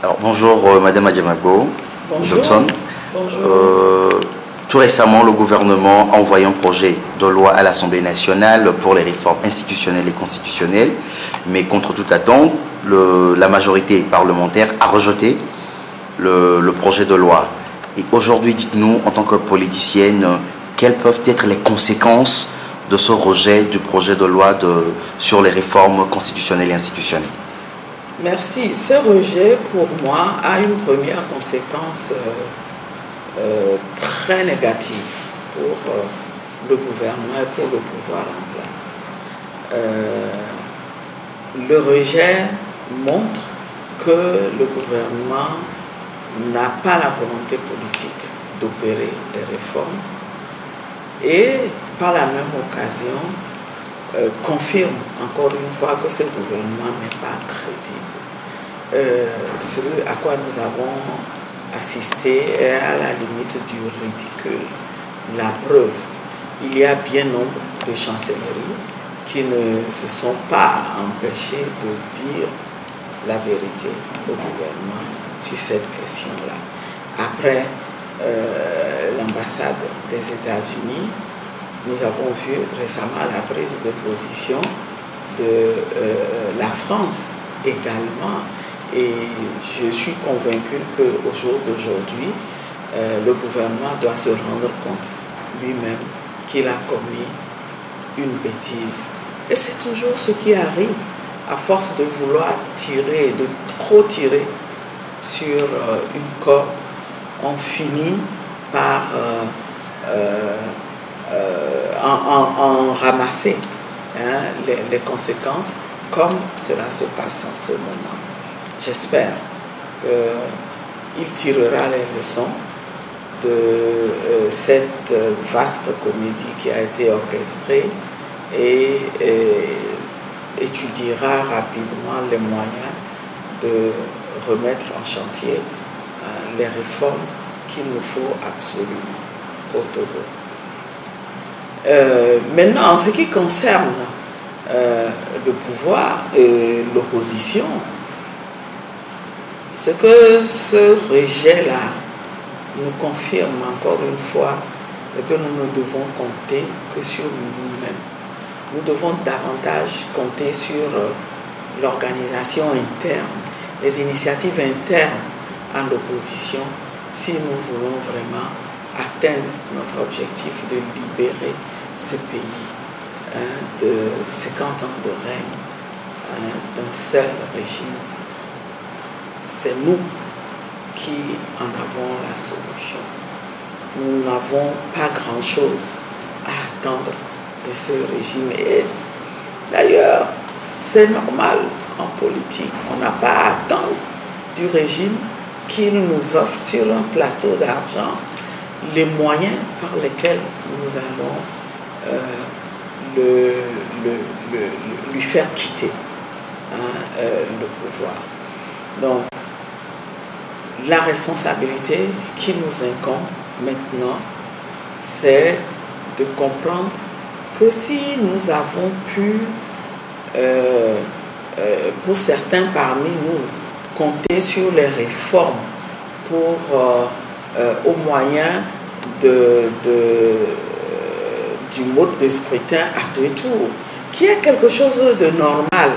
Alors, bonjour Madame Adjamago. Bonjour. Johnson. Bonjour. Tout récemment, le gouvernement a envoyé un projet de loi à l'Assemblée nationale pour les réformes institutionnelles et constitutionnelles, mais contre toute attente, la majorité parlementaire a rejeté le projet de loi. Et aujourd'hui, dites-nous, en tant que politicienne, quelles peuvent être les conséquences de ce rejet du projet de loi sur les réformes constitutionnelles et institutionnelles? Merci. Ce rejet, pour moi, a une première conséquence très négative pour le gouvernement et pour le pouvoir en place. Le rejet montre que le gouvernement n'a pas la volonté politique d'opérer les réformes et, par la même occasion, confirme encore une fois que ce gouvernement n'est pas crédible. Ce à quoi nous avons assisté est à la limite du ridicule. La preuve, il y a bien nombre de chancelleries qui ne se sont pas empêchées de dire la vérité au gouvernement sur cette question-là. Après l'ambassade des États-Unis, nous avons vu récemment la prise de position de la France également. Et je suis convaincu qu'au jour d'aujourd'hui, le gouvernement doit se rendre compte lui-même qu'il a commis une bêtise. Et c'est toujours ce qui arrive à force de vouloir tirer, de trop tirer sur une corde. On finit par en ramasser les conséquences comme cela se passe en ce moment. J'espère qu'il tirera les leçons de cette vaste comédie qui a été orchestrée et étudiera rapidement les moyens de remettre en chantier les réformes qu'il nous faut absolument au Togo. Maintenant, en ce qui concerne le pouvoir et l'opposition, ce que ce rejet-là nous confirme encore une fois, c'est que nous ne devons compter que sur nous-mêmes. Nous devons davantage compter sur l'organisation interne, les initiatives internes à l'opposition, si nous voulons vraiment atteindre notre objectif de libérer ce pays de 50 ans de règne d'un seul régime. C'est nous qui en avons la solution. Nous n'avons pas grand-chose à attendre de ce régime. Et d'ailleurs, c'est normal en politique. On n'a pas à attendre du régime qu'il nous offre sur un plateau d'argent les moyens par lesquels nous allons lui faire quitter le pouvoir. Donc, la responsabilité qui nous incombe maintenant, c'est de comprendre que si nous avons pu, pour certains parmi nous, compter sur les réformes pour, au moyen du mode de scrutin à deux tours, qui est quelque chose de normal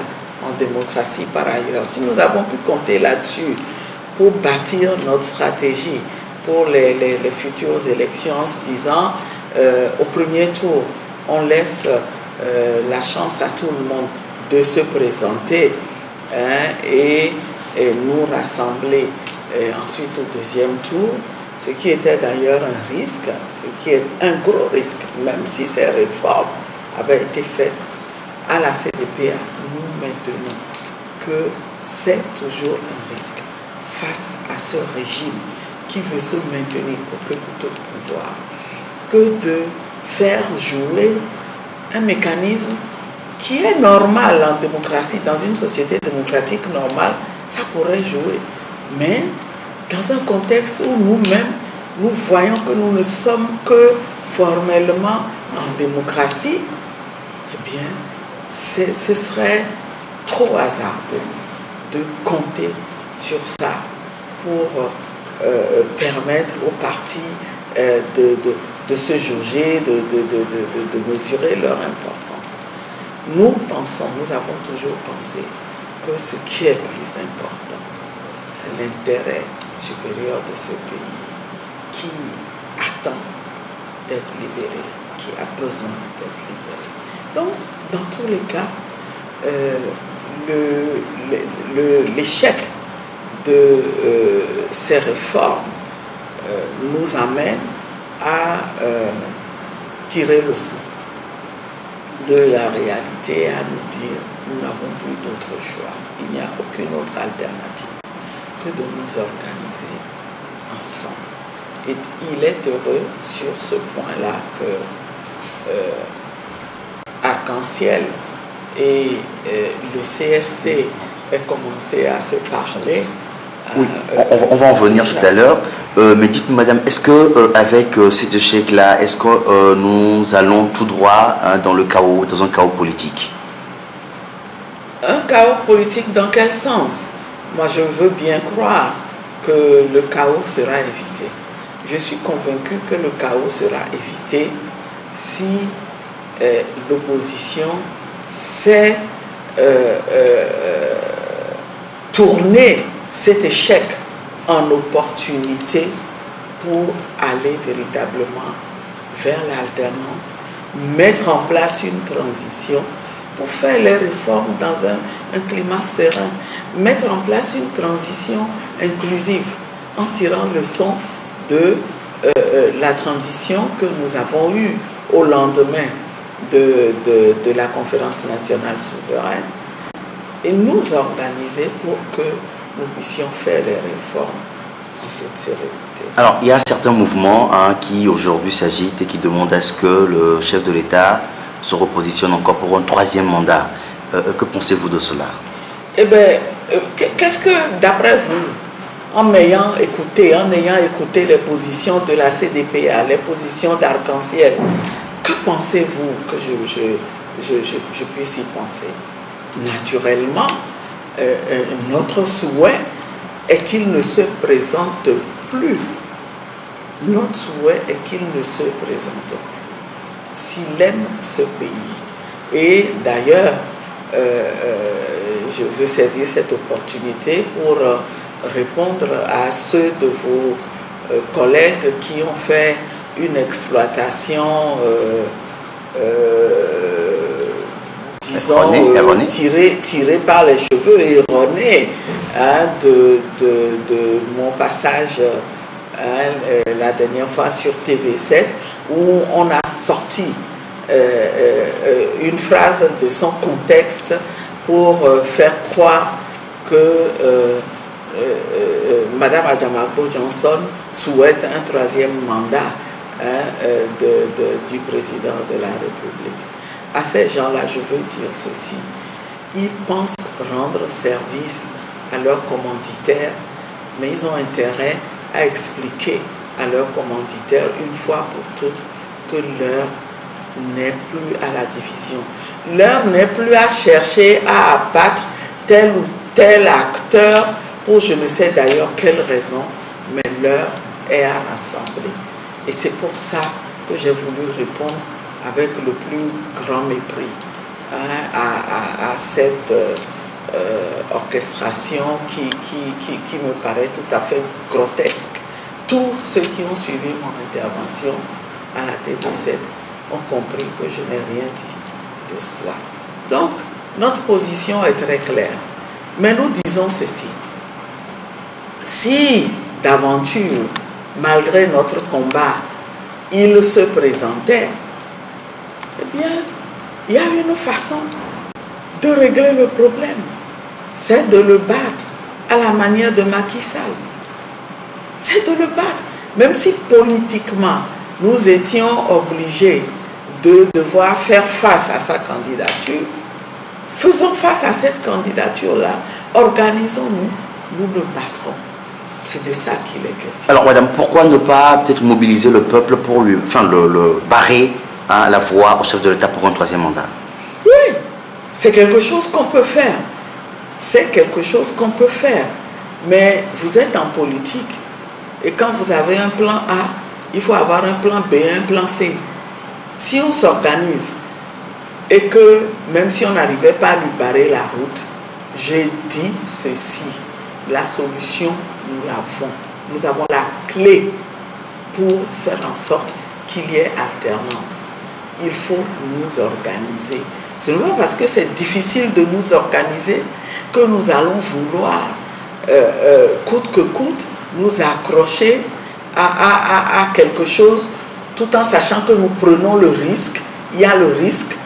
en démocratie par ailleurs. Si nous avons pu compter là-dessus pour bâtir notre stratégie pour les futures élections, en se disant au premier tour, on laisse la chance à tout le monde de se présenter et nous rassembler ensuite au deuxième tour, ce qui était d'ailleurs un risque, ce qui est un gros risque, même si ces réformes avaient été faites à la CDPA. Nous maintenons que c'est toujours un risque face à ce régime qui veut se maintenir coûte que coûte au pouvoir, que de faire jouer un mécanisme qui est normal en démocratie, dans une société démocratique normale, ça pourrait jouer. Mais dans un contexte où nous-mêmes, nous voyons que nous ne sommes que formellement en démocratie, eh bien, ce serait trop hasardeux de compter sur ça pour permettre aux partis de se jauger, de mesurer leur importance. Nous pensons, nous avons toujours pensé que ce qui est le plus important, c'est l'intérêt supérieur de ce pays qui attend d'être libéré, qui a besoin d'être libéré. Donc, dans tous les cas, l'échec de ces réformes nous amène à tirer le son de la réalité et à nous dire nous n'avons plus d'autre choix. Il n'y a aucune autre alternative que de nous organiser ensemble. Et il est heureux sur ce point-là que Arc-en-Ciel et le CST aient commencé à se parler. Oui, on va en venir tout à l'heure. Mais dites-nous, madame, est-ce qu'avec cet échec-là, est-ce que nous allons tout droit dans le chaos, dans un chaos politique? Un chaos politique dans quel sens? Moi, je veux bien croire que le chaos sera évité. Je suis convaincu que le chaos sera évité si l'opposition sait tourner cet échec en opportunité pour aller véritablement vers l'alternance, mettre en place une transition pour faire les réformes dans un climat serein, mettre en place une transition inclusive en tirant leçon de la transition que nous avons eue au lendemain de la conférence nationale souveraine et nous organiser pour que nous puissions faire les réformes en toute sérénité. Alors, il y a certains mouvements qui aujourd'hui s'agitent et qui demandent à ce que le chef de l'État se repositionne encore pour un troisième mandat. Que pensez-vous de cela? Eh bien, qu'est-ce que, d'après vous, en ayant écouté les positions de la CDPA, les positions d'Arc-en-Ciel, que pensez-vous que je puisse y penser? Naturellement, notre souhait est qu'il ne se présente plus. Notre souhait est qu'il ne se présente plus. S'il aime ce pays. Et d'ailleurs, je veux saisir cette opportunité pour répondre à ceux de vos collègues qui ont fait une exploitation disons tirée par les cheveux, erronée de mon passage la dernière fois sur TV7 où on a sorti une phrase de son contexte pour faire croire que Madame Adjamako Johnson souhaite un troisième mandat du président de la République. À ces gens-là, je veux dire ceci. Ils pensent rendre service à leurs commanditaires, mais ils ont intérêt à expliquer à leurs commanditaires une fois pour toutes que l'heure n'est plus à la division. L'heure n'est plus à chercher à abattre tel ou tel acteur pour je ne sais d'ailleurs quelle raison, mais l'heure est à rassembler. Et c'est pour ça que j'ai voulu répondre avec le plus grand mépris à cette orchestration qui me paraît tout à fait grotesque. Tous ceux qui ont suivi mon intervention à la TV7 ont compris que je n'ai rien dit de cela. Donc, notre position est très claire. Mais nous disons ceci. Si d'aventure, malgré notre combat, il se présentait, eh bien, il y a une façon de régler le problème. C'est de le battre à la manière de Macky Sall. C'est de le battre. Même si politiquement, nous étions obligés de devoir faire face à sa candidature, faisons face à cette candidature-là. Organisons-nous, nous le battrons. C'est de ça qu'il est question. Alors, madame, pourquoi ne pas peut-être mobiliser le peuple pour lui, le barrer la voie au chef de l'État pour un troisième mandat? Oui, c'est quelque chose qu'on peut faire. C'est quelque chose qu'on peut faire. Mais vous êtes en politique. Et quand vous avez un plan A, il faut avoir un plan B, un plan C. Si on s'organise et que même si on n'arrivait pas à lui barrer la route, j'ai dit ceci, la solution, nous l'avons. Nous avons la clé pour faire en sorte qu'il y ait alternance. Il faut nous organiser. Ce n'est pas parce que c'est difficile de nous organiser que nous allons vouloir, coûte que coûte, nous accrocher à quelque chose tout en sachant que nous prenons le risque. Il y a le risque,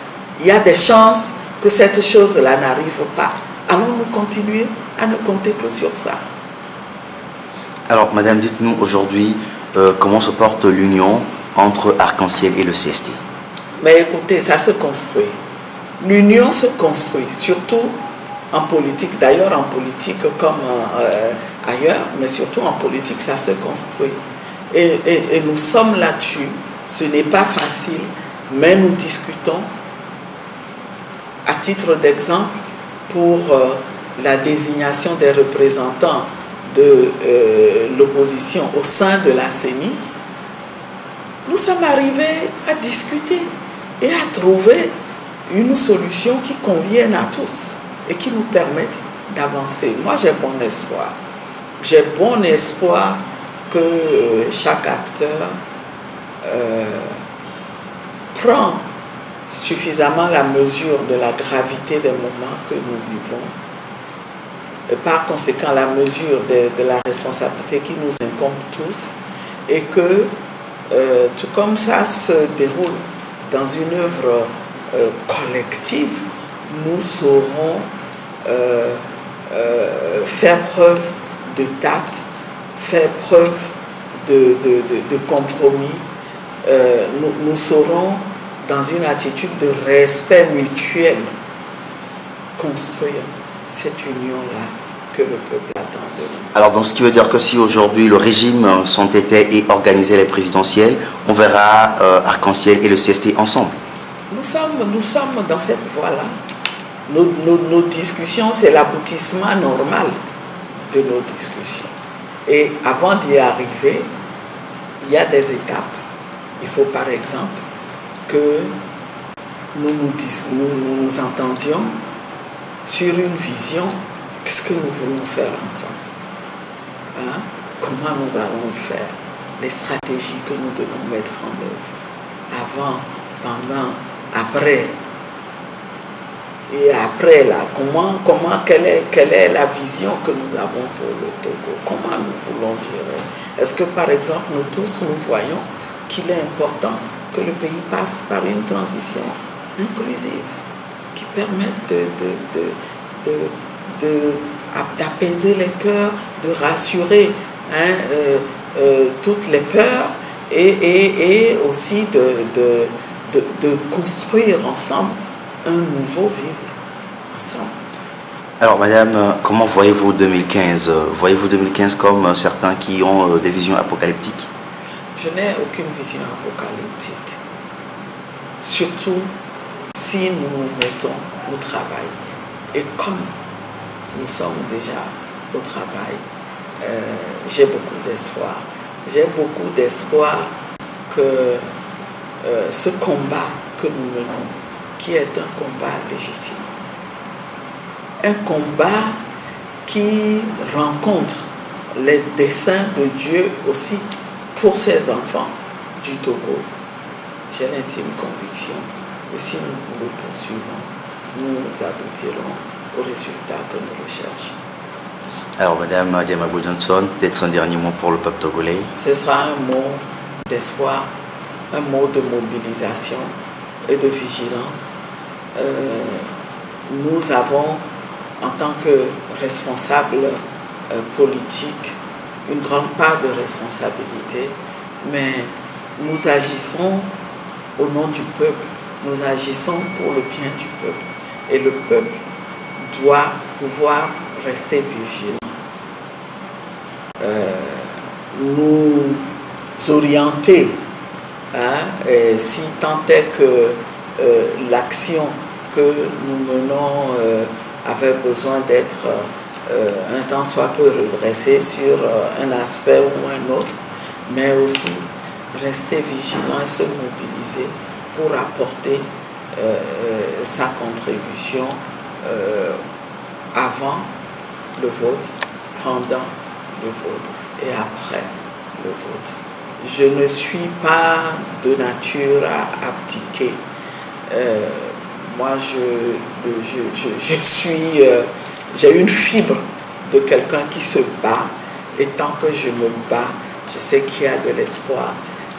il y a des chances que cette chose-là n'arrive pas. Allons-nous continuer à ne compter que sur ça? Alors, madame, dites-nous aujourd'hui comment se porte l'union entre Arc-en-Ciel et le CST? Mais écoutez, ça se construit. L'union se construit, surtout en politique. D'ailleurs, en politique comme ailleurs, mais surtout en politique, ça se construit. Et nous sommes là-dessus. Ce n'est pas facile, mais nous discutons. À titre d'exemple, pour la désignation des représentants de l'opposition au sein de la CENI, nous sommes arrivés à discuter et à trouver une solution qui convienne à tous et qui nous permette d'avancer. Moi, j'ai bon espoir. J'ai bon espoir que chaque acteur prend suffisamment la mesure de la gravité des moments que nous vivons et par conséquent la mesure de la responsabilité qui nous incombe tous et que tout comme ça se déroule dans une œuvre collective, nous saurons faire preuve de tact, faire preuve de compromis. Nous saurons, dans une attitude de respect mutuel, construire cette union-là que le peuple attend de nous. Alors, donc, ce qui veut dire que si aujourd'hui le régime s'entêtait et organisait les présidentielles, on verra Arc-en-Ciel et le CST ensemble. Nous sommes dans cette voie-là. Nos discussions, c'est l'aboutissement normal de nos discussions. Et avant d'y arriver, il y a des étapes. Il faut par exemple que nous entendions sur une vision, qu'est-ce que nous voulons faire ensemble, hein? Comment nous allons le faire, les stratégies que nous devons mettre en œuvre, avant, pendant, après. Et après, là, quelle est la vision que nous avons pour le Togo? Comment nous voulons gérer? Est-ce que, par exemple, nous tous, nous voyons qu'il est important que le pays passe par une transition inclusive qui permette d'apaiser les cœurs, de rassurer toutes les peurs et aussi de construire ensemble un nouveau vivre ensemble. Alors, madame, comment voyez-vous 2015? Voyez-vous 2015 comme certains qui ont des visions apocalyptiques? Je n'ai aucune vision apocalyptique. Surtout si nous nous mettons au travail. Et comme nous sommes déjà au travail, j'ai beaucoup d'espoir. J'ai beaucoup d'espoir que ce combat que nous menons, qui est un combat légitime, un combat qui rencontre les desseins de Dieu aussi pour ses enfants du Togo. J'ai l'intime conviction que si nous le poursuivons, nous aboutirons aux résultats que nous recherchons. Alors, madame Diamagou Johnson, peut-être un dernier mot pour le peuple togolais? Ce sera un mot d'espoir, un mot de mobilisation et de vigilance. Nous avons, en tant que responsables politiques, une grande part de responsabilité, mais nous agissons au nom du peuple, nous agissons pour le bien du peuple, et le peuple doit pouvoir rester vigilant. Nous orienter, si tant est que l'action que nous menons avait besoin d'être un temps soit peu redresser sur un aspect ou un autre, mais aussi rester vigilant et se mobiliser pour apporter sa contribution avant le vote, pendant le vote et après le vote. Je ne suis pas de nature à abdiquer. Moi, j'ai une fibre de quelqu'un qui se bat, et tant que je me bats, je sais qu'il y a de l'espoir.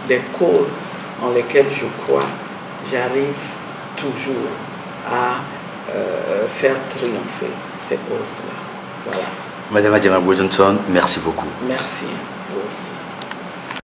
Les causes en lesquelles je crois, j'arrive toujours à faire triompher ces causes-là. Voilà. Madame Adjama Johnson, merci beaucoup. Merci, vous aussi.